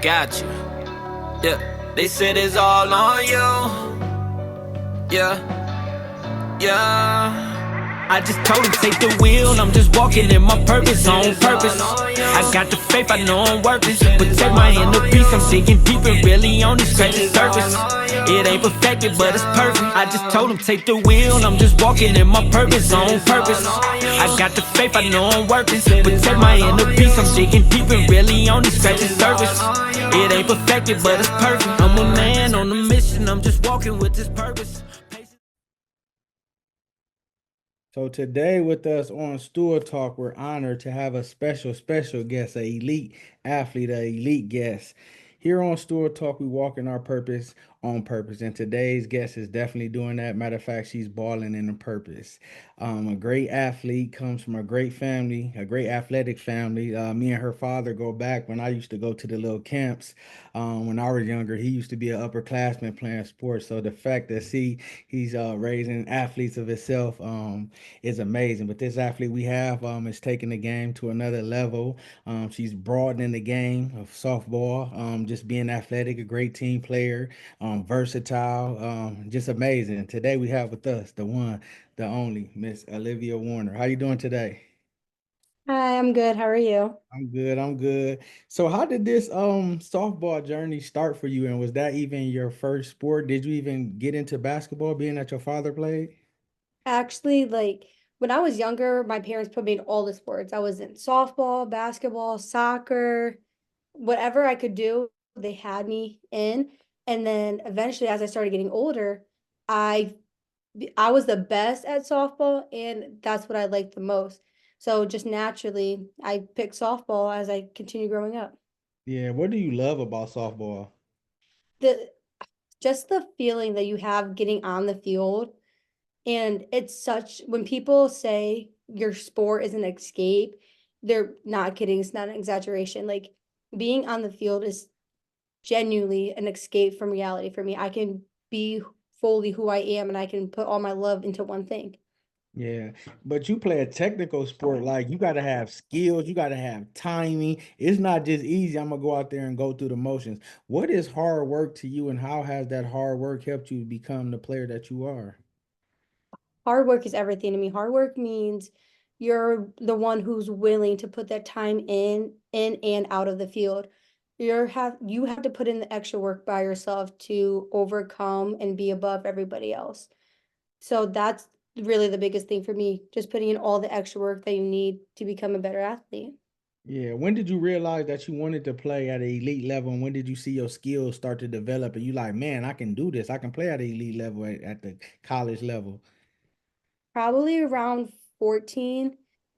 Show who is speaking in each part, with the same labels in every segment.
Speaker 1: got you. Yeah, they said it's all on you. Yeah, yeah. I just told him take the wheel, I'm just walking in my purpose, on purpose. I got the faith, I know I'm working. Protect my inner peace, I'm digging deep and really only scratch the surface. It ain't perfected, but it's perfect. I just told him take the wheel, I'm just walking in my purpose, on purpose. I got the faith, I know I'm working. Protect my inner peace, I'm digging deep and really only scratch the surface. It ain't perfected, but it's perfect. I'm a man on a mission, I'm just walking with this purpose.
Speaker 2: So today with us on Stool Talk, we're honored to have a special guest, an elite athlete, an elite guest. Here on Stool Talk, we walk in our purpose on purpose. And today's guest is definitely doing that. Matter of fact, she's balling in the purpose. A great athlete, comes from a great family, a great athletic family. Me and her father go back when I used to go to the little camps. When I was younger, he used to be an upperclassman playing sports. So the fact that he's raising athletes of himself is amazing. But this athlete we have is taking the game to another level. She's broadening the game of softball, just being athletic, a great team player, versatile, just amazing. Today we have with us the one, the only Miss Aliveah Warner. How you doing today?
Speaker 3: Hi, I'm good. How are you?
Speaker 2: I'm good. I'm good. So how did this softball journey start for you? And was that even your first sport? Did you even get into basketball being that your father played?
Speaker 3: Actually, when I was younger, my parents put me in all the sports. I was in softball, basketball, soccer, whatever I could do, they had me in. And then eventually, as I started getting older, I I was the best at softball, and that's what I liked the most. So just naturally, I picked softball as I continue growing up.
Speaker 2: Yeah, what do you love about softball?
Speaker 3: The Just the feeling that you have getting on the field. And it's such when people say your sport is an escape, they're not kidding. It's not an exaggeration. Like being on the field is genuinely an escape from reality for me. I can be fully who I am and I can put all my love into one thing.
Speaker 2: Yeah, but you play a technical sport, like you got to have skills, you got to have timing. It's not just easy. I'm gonna go out there and go through the motions. What is hard work to you, and how has that hard work helped you become the player that you are?
Speaker 3: Hard work is everything to me. Hard work means you're the one who's willing to put that time in and out of the field. You have to put in the extra work by yourself to overcome and be above everybody else. So that's really the biggest thing for me, just putting in all the extra work that you need to become a better athlete.
Speaker 2: Yeah, when did you realize that you wanted to play at an elite level, and when did you see your skills start to develop, and you like, man, I can do this. I can play at an elite level at the college level.
Speaker 3: Probably around 14,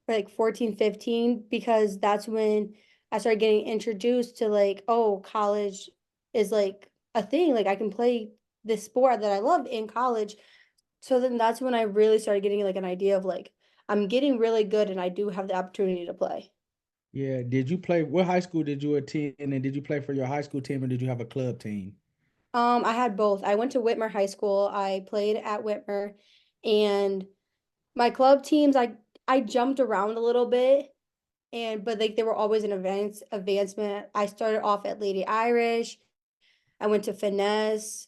Speaker 3: like 14, 15, because that's when I started getting introduced to like, oh, college is like a thing. Like I can play this sport that I love in college. So then that's when I really started getting like an idea of like, I'm getting really good and I do have the opportunity to play.
Speaker 2: Yeah, did you play? What high school did you attend, and did you play for your high school team, or did you have a club team?
Speaker 3: I had both. I went to Whitmer High School. I played at Whitmer, and my club teams, I jumped around a little bit, and but like they were always an advancement. I started off at Lady Irish. I went to Finesse.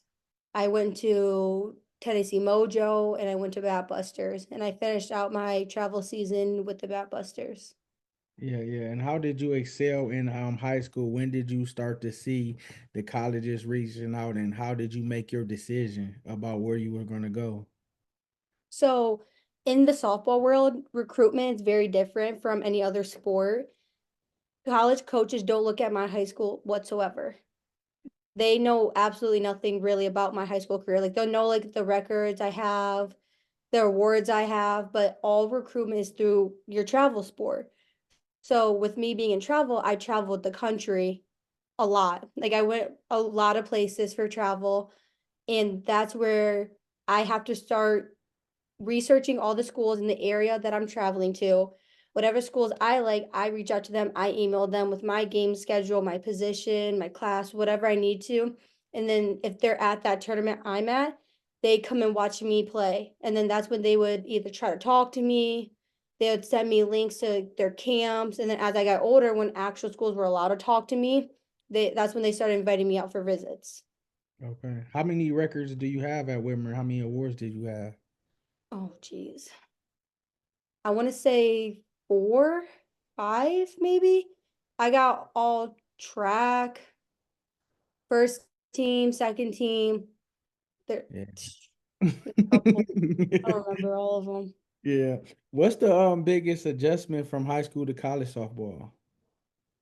Speaker 3: I went to Tennessee Mojo, and I went to Bat Busters, and I finished out my travel season with the Bat Busters.
Speaker 2: Yeah, yeah. And how did you excel in high school? When did you start to see the colleges reaching out, and how did you make your decision about where you were going to go?
Speaker 3: So in the softball world, recruitment is very different from any other sport. College coaches don't look at my high school whatsoever. They know absolutely nothing really about my high school career. Like they'll know like the records I have, the awards I have, but all recruitment is through your travel sport. So with me being in travel, I traveled the country a lot. Like I went a lot of places for travel, and that's where I have to start researching all the schools in the area that I'm traveling to. Whatever schools I like, I reach out to them. I email them with my game schedule, my position, my class, whatever I need to. And then if they're at that tournament I'm at, they come and watch me play. And then that's when they would either try to talk to me, they would send me links to their camps. And then as I got older, when actual schools were allowed to talk to me, that's when they started inviting me out for visits.
Speaker 2: Okay. How many records do you have at Whitmer? How many awards did you have?
Speaker 3: Oh, geez. I want to say 4, 5, maybe. I got all track, first team, second team. There,
Speaker 2: Yeah.
Speaker 3: a couple. I don't remember all of them.
Speaker 2: Yeah. What's the biggest adjustment from high school to college softball?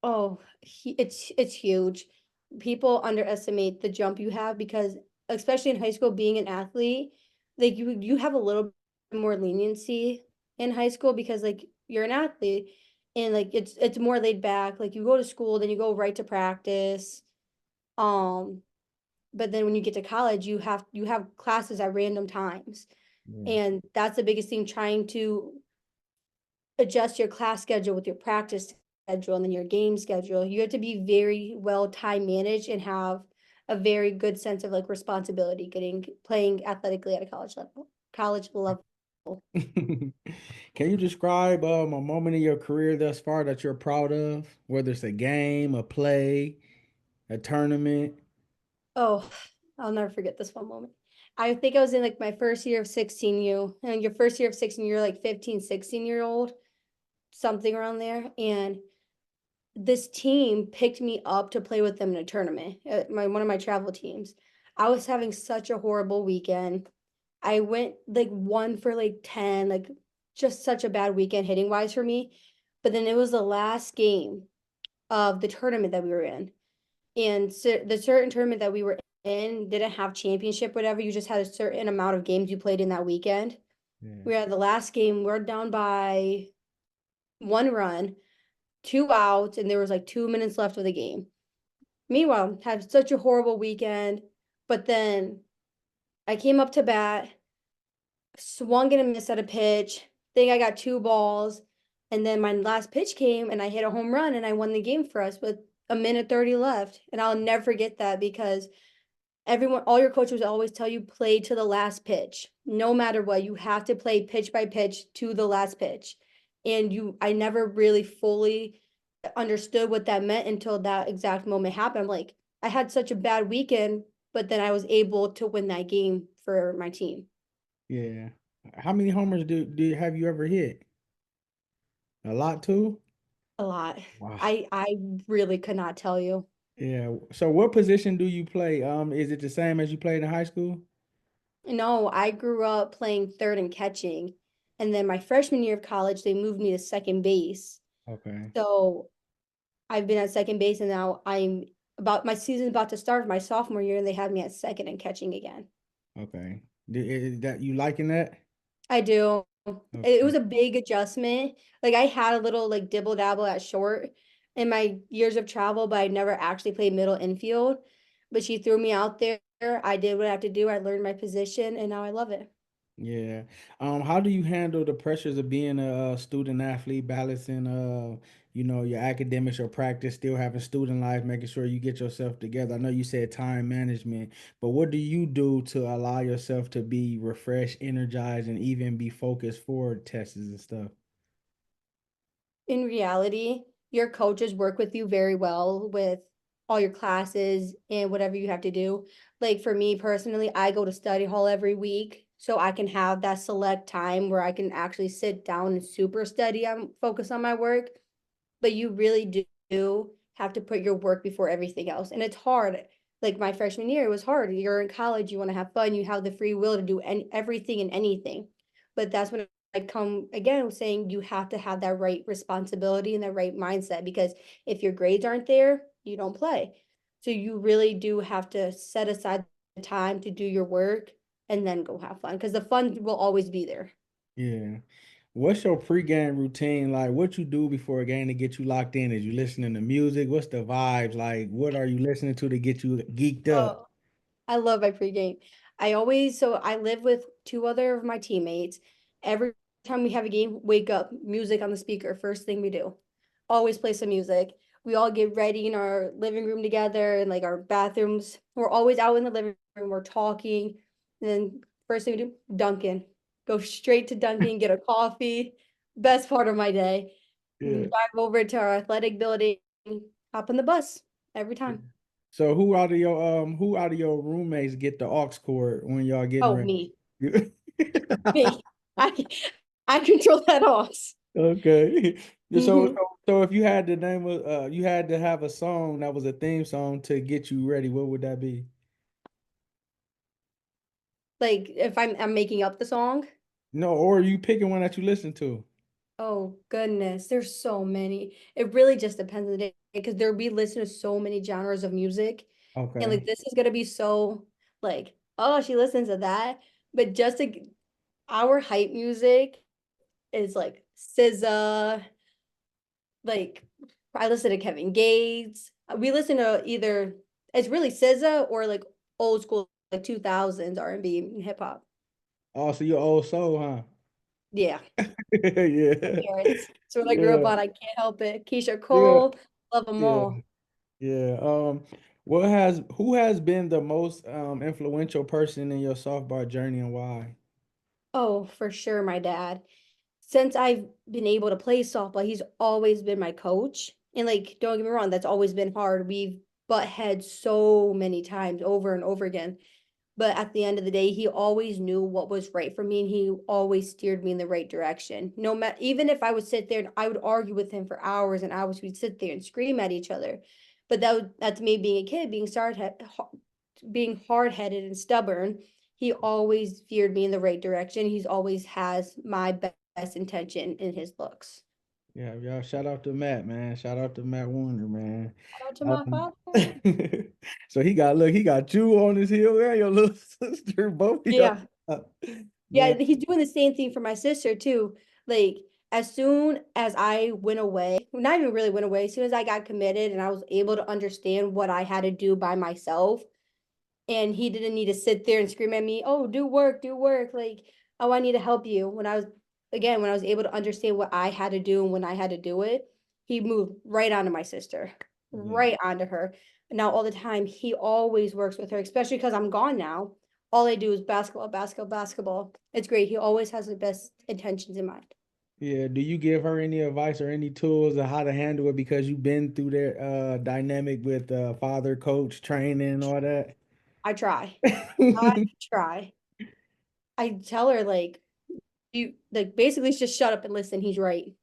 Speaker 3: Oh, it's huge. People underestimate the jump you have because, especially in high school, being an athlete, like you have a little bit more leniency in high school because like you're an athlete and like it's more laid back. Like you go to school, then you go right to practice. Um, but then when you get to college, you have classes at random times.
Speaker 2: Yeah.
Speaker 3: And that's the biggest thing, trying to adjust your class schedule with your practice schedule and then your game schedule. You have to be very well time managed and have a very good sense of like responsibility getting playing athletically at a college level.
Speaker 2: Can you describe a moment in your career thus far that you're proud of? Whether it's a game, a play, a tournament?
Speaker 3: Oh, I'll never forget this one moment. I think I was in like my first year of 16U, and your first year of 16, you're like 15, 16-year old, something around there. And this team picked me up to play with them in a tournament, one of my travel teams. I was having such a horrible weekend. I went like 1 for like 10, like just such a bad weekend hitting wise for me. But then it was the last game of the tournament that we were in. And so the certain tournament that we were in didn't have championship, whatever. You just had a certain amount of games you played in that weekend.
Speaker 2: Yeah.
Speaker 3: We were at the last game, we're down by 1 run, 2 outs, and there was like 2 minutes left of the game. Meanwhile, had such a horrible weekend, but then I came up to bat, swung and a miss at a pitch. Think I got 2 balls, and then my last pitch came, and I hit a home run, and I won the game for us with a minute 30 left. And I'll never forget that because all your coaches always tell you play to the last pitch. No matter what, you have to play pitch by pitch to the last pitch. And I never really fully understood what that meant until that exact moment happened. I'm like, I had such a bad weekend, but then I was able to win that game for my team.
Speaker 2: Yeah. How many homers do have you ever hit? A lot too?
Speaker 3: A lot.
Speaker 2: Wow.
Speaker 3: I really could not tell you.
Speaker 2: Yeah. So what position do you play? Is it the same as you played in high school?
Speaker 3: No, I grew up playing third and catching. And then my freshman year of college, they moved me to second base.
Speaker 2: Okay.
Speaker 3: So I've been at second base, and now my season's about to start my sophomore year, and they have me at second and catching again.
Speaker 2: Okay. Is that you liking that?
Speaker 3: I do. It
Speaker 2: Okay.
Speaker 3: was a big adjustment. Like I had a little like dibble dabble at short in my years of travel, but I never actually played middle infield. But she threw me out there. I did what I had to do. I learned my position, and now I love it.
Speaker 2: Yeah. How do you handle the pressures of being a student athlete, balancing your academics or practice, still having student life, making sure you get yourself together? I know you said time management, but what do you do to allow yourself to be refreshed, energized, and even be focused for tests and stuff?
Speaker 3: In reality, your coaches work with you very well with all your classes and whatever you have to do. Like for me personally, I go to study hall every week so I can have that select time where I can actually sit down and super study and focus on my work. But you really do have to put your work before everything else. And it's hard. Like my freshman year, it was hard. You're in college, you want to have fun, you have the free will to do everything and anything. But that's when I come again saying you have to have that right responsibility and that right mindset, because if your grades aren't there, you don't play. So you really do have to set aside the time to do your work and then go have fun, because the fun will always be there.
Speaker 2: Yeah. What's your pregame routine like? What you do before a game to get you locked in? Is you listening to music? What's the vibes like? What are you listening to get you geeked up?
Speaker 3: Oh, I love my pregame. I live with 2 other of my teammates. Every time we have a game, wake up, music on the speaker, first thing we do. Always play some music. We all get ready in our living room together and like our bathrooms. We're always out in the living room, we're talking. And then first thing we do, Dunkin'. Go straight to Dunkin', get a coffee. Best part of my day. And then
Speaker 2: Yeah.
Speaker 3: drive over to our athletic building, hop on the bus. every time.
Speaker 2: So who out of your roommates get the aux cord when y'all getting
Speaker 3: Oh,
Speaker 2: ready?
Speaker 3: me, me. I I control that horse.
Speaker 2: Okay. So,
Speaker 3: Hmm.
Speaker 2: so so if you had the name of you had to have a song that was a theme song to get you ready, what would that be?
Speaker 3: Like if I'm making up the song.
Speaker 2: No, or you picking one that you listen to.
Speaker 3: Oh goodness, there's so many. It really just depends on the day because there we listen to so many genres of music, and
Speaker 2: Okay.
Speaker 3: like this is gonna be so like, oh, she listens to that, but just to, our hype music is like SZA, like I listen to Kevin Gates. We listen to either it's really SZA or like old school like 2000s R&B and hip hop.
Speaker 2: Oh, so you're old soul, huh?
Speaker 3: Yeah, my
Speaker 2: Yeah.
Speaker 3: parents. So what I grew up
Speaker 2: Yeah.
Speaker 3: on, I can't help it. Keisha
Speaker 2: Yeah.
Speaker 3: Cole, love them
Speaker 2: Yeah.
Speaker 3: all.
Speaker 2: Yeah. Who has been the most influential person in your softball journey and why?
Speaker 3: Oh, for sure, my dad. Since I've been able to play softball, he's always been my coach. And like, don't get me wrong, that's always been hard. We've butt heads so many times over and over again. But at the end of the day, he always knew what was right for me and he always steered me in the right direction. No matter, even if I would sit there and I would argue with him for hours and hours, we'd sit there and scream at each other. But that's me being a kid, being hard-headed and stubborn. He always steered me in the right direction. He's always has my best intention in his looks.
Speaker 2: Yeah, y'all shout out to Matt, man. Shout out to Matt Warner, man.
Speaker 3: Shout out to my
Speaker 2: Um,
Speaker 3: father.
Speaker 2: so he got you on his heel and your little sister, both of
Speaker 3: Yeah.
Speaker 2: y'all.
Speaker 3: Yeah,
Speaker 2: Man,
Speaker 3: he's doing the same thing for my sister too. Like as soon as I went away, not even really went away, as soon as I got committed and I was able to understand what I had to do by myself, and he didn't need to sit there and scream at me, "Oh, do work." Like, "Oh, I need to help you." When I was able to understand what I had to do and when I had to do it, he moved right onto my sister,
Speaker 2: yeah,
Speaker 3: right onto her. Now all the time, he always works with her, especially because I'm gone now. All I do is basketball, basketball, basketball. It's great. He always has the best intentions in mind.
Speaker 2: yeah. Do you give her any advice or any tools on how to handle it because you've been through that dynamic with father, coach, training, and all that?
Speaker 3: I try. I try. I tell her like you like basically just shut up and listen. He's right.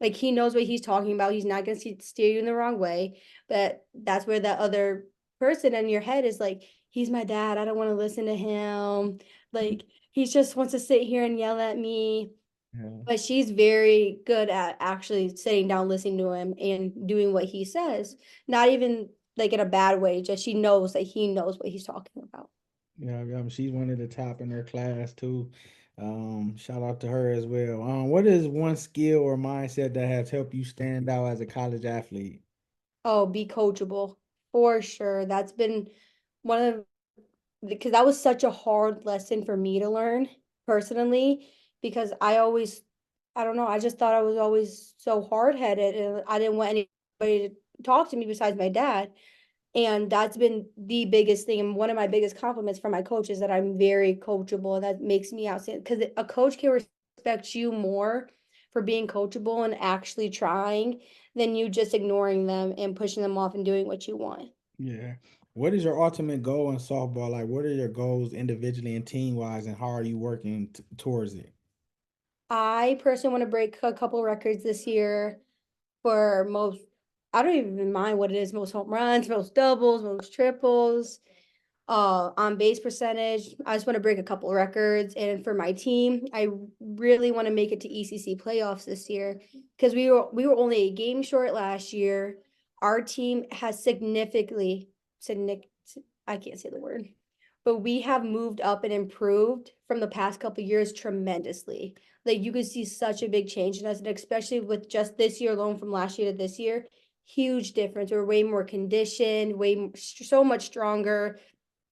Speaker 3: Like he knows what he's talking about. He's not gonna steer you in the wrong way. But that's where that other person in your head is like, he's my dad. I don't want to listen to him. Like he just wants to sit here and yell at me.
Speaker 2: Yeah,
Speaker 3: But she's very good at actually sitting down, listening to him and doing what he says. Not even like in a bad way, just she knows that he knows what he's talking about.
Speaker 2: yeah, yeah. She's one of the top in her class too. Shout out to her as well. What is one skill or mindset that has helped you stand out as a college athlete?
Speaker 3: Oh, be coachable for sure. That's been one of because that was such a hard lesson for me to learn personally because I don't know, I just thought I was always so hard-headed and I didn't want anybody to talk to me besides my dad. And that's been the biggest thing. And one of my biggest compliments from my coach is that I'm very coachable. That makes me outstanding because a coach can respect you more for being coachable and actually trying than you just ignoring them and pushing them off and doing what you want.
Speaker 2: Yeah. What is your ultimate goal in softball? Like, what are your goals individually and team wise, and how are you working towards it?
Speaker 3: I personally want to break a couple records this year for most, I don't even mind what it is, most home runs, most doubles, most triples, on base percentage. I just want to break a couple records. And for my team, I really want to make it to ECC playoffs this year because we were only a game short last year. Our team has significantly, I can't say the word, but we have moved up and improved from the past couple years tremendously. Like you could see such a big change in us, and especially with just this year alone from last year to this year, huge difference. We're way more conditioned, so much stronger.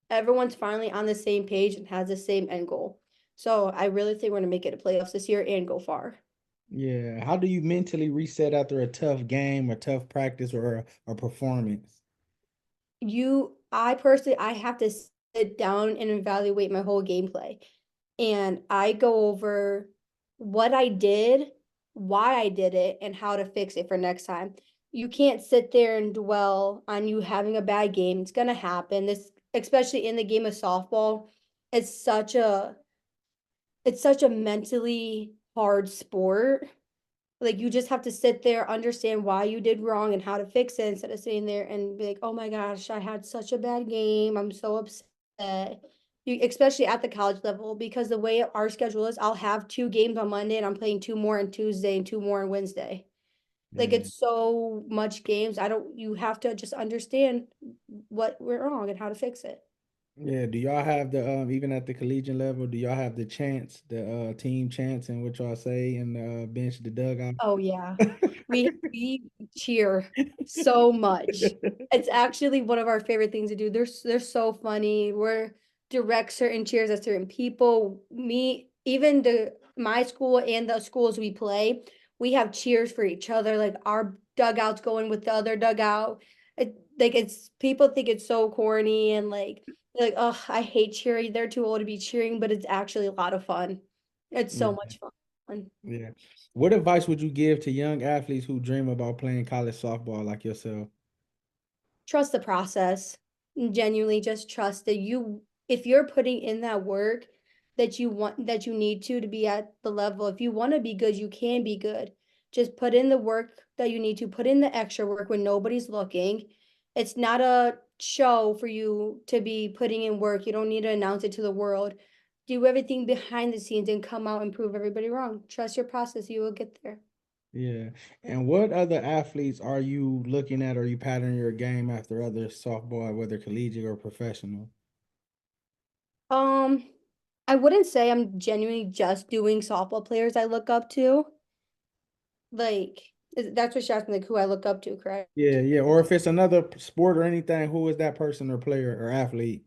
Speaker 3: Everyone's finally on the same page and has the same end goal. So I really think we're gonna make it to playoffs this year and go far.
Speaker 2: Yeah. How do you mentally reset after a tough game, a tough practice, or a performance?
Speaker 3: I personally, I have to sit down and evaluate my whole gameplay. And I go over what I did, why I did it, and how to fix it for next time. you can't sit there and dwell on you having a bad game. It's gonna happen. This, especially in the game of softball, it's such a it's such a mentally hard sport. Like you just have to sit there, understand why you did wrong and how to fix it instead of sitting there and be like, oh my gosh, I had such a bad game. I'm so upset. You, especially at the college level, because the way our schedule is, I'll have 2 games on Monday and I'm playing 2 more on Tuesday and 2 more on Wednesday. Like
Speaker 2: Yeah.
Speaker 3: it's so much games. I don't, you have to just understand what went wrong and how to fix it.
Speaker 2: Yeah, do y'all have the even at the collegiate level, do y'all have the chants, the team chants and what y'all say in the bench, the dugout?
Speaker 3: Oh yeah. We cheer so much. It's actually one of our favorite things to do. They're so funny. We're direct certain cheers at certain people. Me, even the my school and the schools we play, we have cheers for each other. Like our dugouts going with the other dugout. Like it's people think it's so corny and like, oh, I hate cheering. They're too old to be cheering, but it's actually a lot of fun. It's so
Speaker 2: Yeah,
Speaker 3: much fun.
Speaker 2: yeah. What advice would you give to young athletes who dream about playing college softball like yourself?
Speaker 3: Trust the process. Genuinely just trust that you, if you're putting in that work that you want, that you need to be at the level, if you want to be good, you can be good. Just put in the work that you need to, put in the extra work when nobody's looking. It's not a show for you to be putting in work. You don't need to announce it to the world. Do everything behind the scenes and come out and prove everybody wrong. Trust your process, you will get there.
Speaker 2: Yeah. And what other athletes are you looking at? Or are you patterning your game after other softball, whether collegiate or professional?
Speaker 3: Um, I wouldn't say I'm genuinely just doing softball players I look up to. Like, that's what you're asking, like who I look up to, correct?
Speaker 2: Yeah, yeah. Or if it's another sport or anything, who is that person or player or athlete?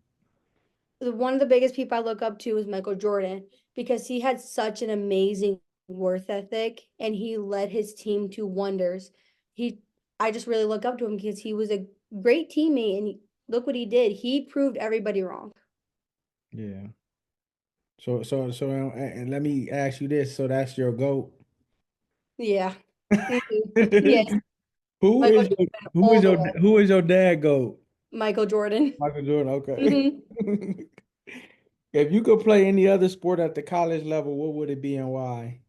Speaker 3: One of the biggest people I look up to is Michael Jordan because he had such an amazing worth ethic and he led his team to wonders. He, I just really look up to him because he was a great teammate and look what he did. He proved everybody wrong.
Speaker 2: Yeah. So, and let me ask you this. So that's your GOAT.
Speaker 3: Yeah. Mhm. Yes,
Speaker 2: Who
Speaker 3: Michael
Speaker 2: is
Speaker 3: Jordan all the way.
Speaker 2: who is your dad GOAT?
Speaker 3: Michael Jordan.
Speaker 2: Michael Jordan. Okay.
Speaker 3: Hmm.
Speaker 2: If you could play any other sport at the college level, what would it be and why?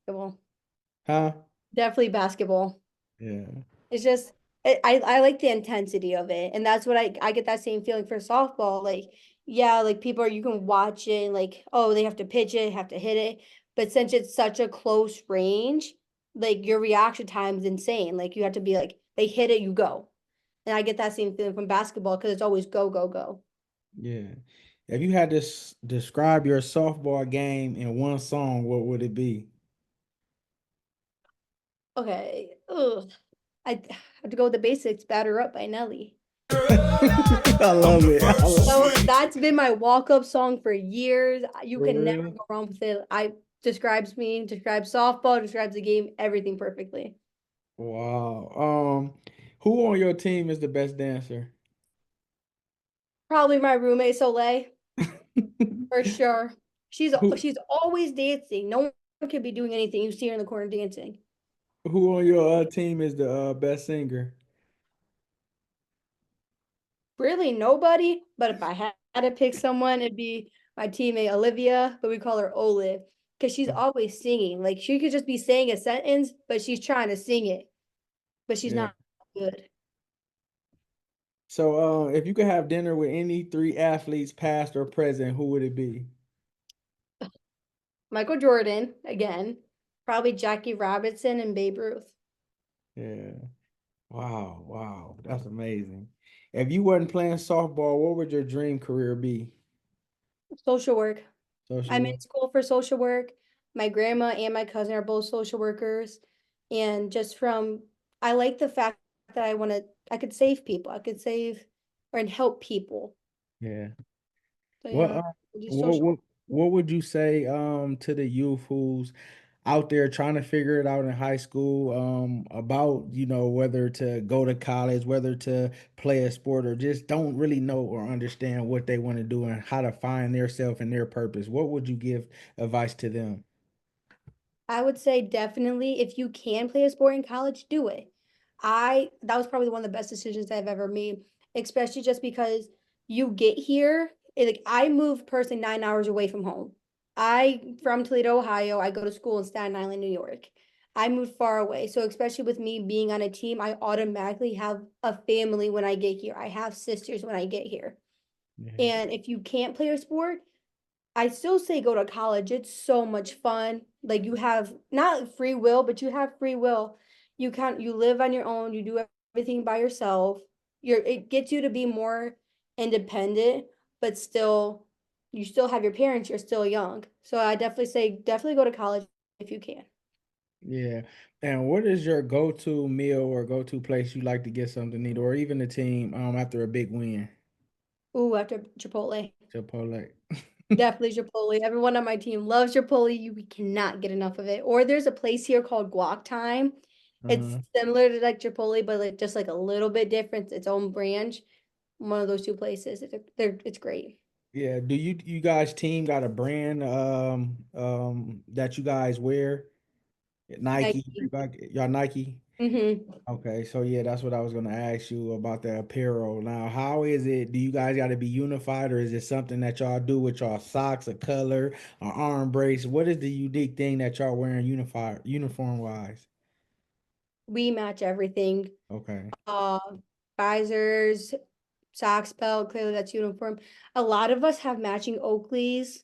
Speaker 3: Basketball.
Speaker 2: Huh?
Speaker 3: Definitely basketball.
Speaker 2: Yeah.
Speaker 3: It's just I like the intensity of it, and that's what I get that same feeling for softball. Like, yeah, like people are you can watch it and like, oh, they have to pitch it, have to hit it, but since it's such a close range, like your reaction time is insane. Like you have to be like, they hit it, you go, and I get that same feeling from basketball because it's always go go go.
Speaker 2: Yeah. If you had to describe your softball game in one song, what would it be?
Speaker 3: Okay, ugh, I have to go with the basics. Batter up by Nelly.
Speaker 2: I love it. I love
Speaker 3: So that's been my walk-up song for years. You
Speaker 2: For
Speaker 3: can never
Speaker 2: real?
Speaker 3: go wrong with it. I describes me, describes softball, describes the game, everything perfectly.
Speaker 2: Wow. Who on your team is the best dancer?
Speaker 3: Probably my roommate Soleil, for sure.
Speaker 2: Who
Speaker 3: She's always dancing. No one could be doing anything. You see her in the corner dancing.
Speaker 2: who on your team is the best singer?
Speaker 3: Really nobody, but if I had to pick someone, it'd be my teammate Olivia, but we call her Olive because she's always singing. Like she could just be saying a sentence, but she's trying to sing it, but she's
Speaker 2: Yeah.
Speaker 3: not good.
Speaker 2: So, if you could have dinner with any three athletes, past or present, who would it be?
Speaker 3: Michael Jordan again, probably Jackie Robinson and Babe Ruth.
Speaker 2: Yeah. Wow. Wow. That's amazing. If you wasn't playing softball, what would your dream career be?
Speaker 3: Social work.
Speaker 2: Social
Speaker 3: I'm
Speaker 2: work.
Speaker 3: in school for social work. My grandma and my cousin are both social workers. And just from, I like the fact that I could save people. I could save or and help people.
Speaker 2: Yeah.
Speaker 3: So
Speaker 2: What
Speaker 3: yeah, just
Speaker 2: what
Speaker 3: social.
Speaker 2: what what would you say to the youth who's out there trying to figure it out in high school about whether to go to college, whether to play a sport, or just don't really know or understand what they want to do and how to find their self and their purpose? What would you give advice to them?
Speaker 3: I would say definitely if you can play a sport in college, do it. That was probably one of the best decisions I've ever made, especially just because you get here, like I moved personally 9 hours away from home. I from Toledo, Ohio. I go to school in Staten Island, New York. I moved far away. So especially with me being on a team, I automatically have a family when I get here. I have sisters when I get here.
Speaker 2: Yeah.
Speaker 3: And if you can't play a sport, I still say go to college. It's so much fun. Like you have not free will, but you have free will. You live on your own, you do everything by yourself. It gets you to be more independent, but still you still have your parents, you're still young. So I definitely say definitely go to college if you can.
Speaker 2: Yeah. And what is your go-to meal or go-to place you like to get something to eat, or even the team after a big win?
Speaker 3: Ooh, after Chipotle.
Speaker 2: Chipotle.
Speaker 3: Definitely Chipotle. Everyone on my team loves Chipotle. You cannot get enough of it. Or there's a place here called Guac Time. It's
Speaker 2: Uh-huh.
Speaker 3: similar to like Chipotle, but like just like a little bit different. Its own branch. One of those two places. It's great.
Speaker 2: Yeah. Do you guys team got a brand that you guys wear? Nike,
Speaker 3: Nike.
Speaker 2: Reebok, y'all Nike?
Speaker 3: Mm-hmm.
Speaker 2: Okay, so yeah, that's what I was gonna ask you about the apparel. Now, how is it? Do you guys got to be unified, or is it something that y'all do with y'all socks, a color, an arm brace? What is the unique thing that y'all wearing unified, uniform wise?
Speaker 3: We match everything.
Speaker 2: Okay.
Speaker 3: Uh, visors, socks, belt. Clearly, that's uniform. A lot of us have matching Oakleys.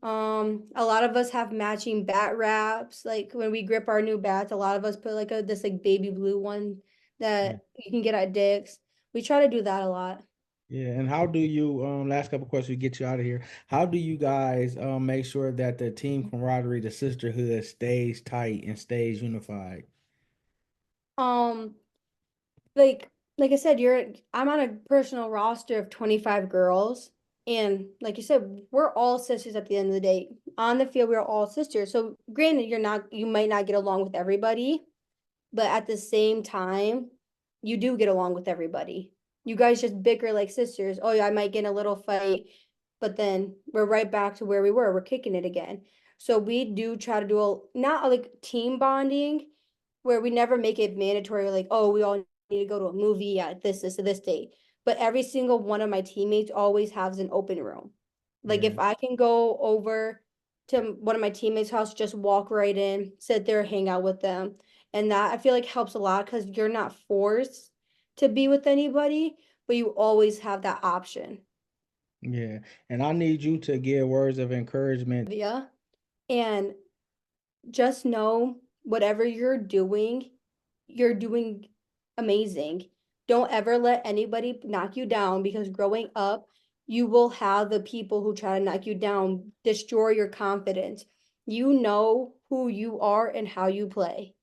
Speaker 3: A lot of us have matching bat wraps. Like when we grip our new bats, a lot of us put like this like baby blue one
Speaker 2: Yeah.
Speaker 3: that you can get at Dick's. We try to do that a lot.
Speaker 2: Yeah, and how do you last couple questions to get you out of here. How do you guys make sure that the team camaraderie, the sisterhood stays tight and stays unified?
Speaker 3: Um, like I said, I'm on a personal roster of 25 girls. And like you said, we're all sisters at the end of the day. On the field, we're all sisters. So granted, you might not get along with everybody, but at the same time, you do get along with everybody. You guys just bicker like sisters. Oh yeah, I might get in a little fight, but then we're right back to where we were. We're kicking it again. So we do try to do not like team bonding, where we never make it mandatory, like, oh, we all need to go to a movie at this date. But every single one of my teammates always has an open room. Like
Speaker 2: Yeah.
Speaker 3: if I can go over to one of my teammates' house, just walk right in, sit there, hang out with them. And that I feel like helps a lot because you're not forced to be with anybody, but you always have that option.
Speaker 2: Yeah. And I need you to give words of encouragement.
Speaker 3: Yeah. And just know whatever you're doing amazing. Don't ever let anybody knock you down because growing up, you will have the people who try to knock you down, destroy your confidence. You know who you are and how you play.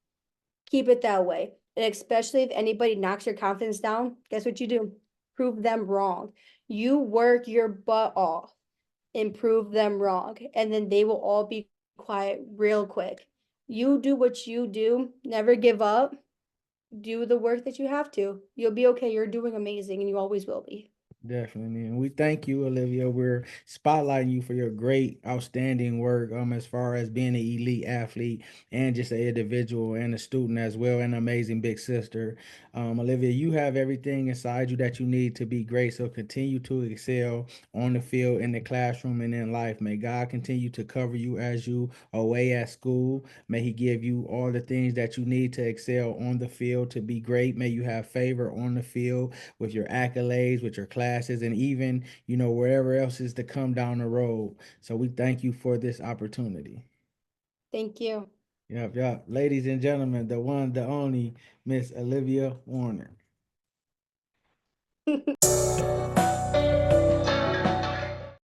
Speaker 3: Keep it that way. And especially if anybody knocks your confidence down, guess what you do? Prove them wrong. You work your butt off and prove them wrong, and then they will all be quiet real quick. You do what you do, never give up, do the work that you have to. You'll be okay. You're doing amazing, and you always will be.
Speaker 2: Definitely. And we thank you, Olivia. We're spotlighting you for your great, outstanding work as far as being an elite athlete and just an individual and a student as well, and an amazing big sister. Olivia, you have everything inside you that you need to be great. So continue to excel on the field, in the classroom, and in life. May God continue to cover you as you away at school. May He give you all the things that you need to excel on the field to be great. May you have favor on the field with your accolades, with your classes, and even, wherever else is to come down the road. So we thank you for this opportunity.
Speaker 3: Thank you.
Speaker 2: Yep, yep. Ladies and gentlemen, the one, the only Miss Aliveah Warner.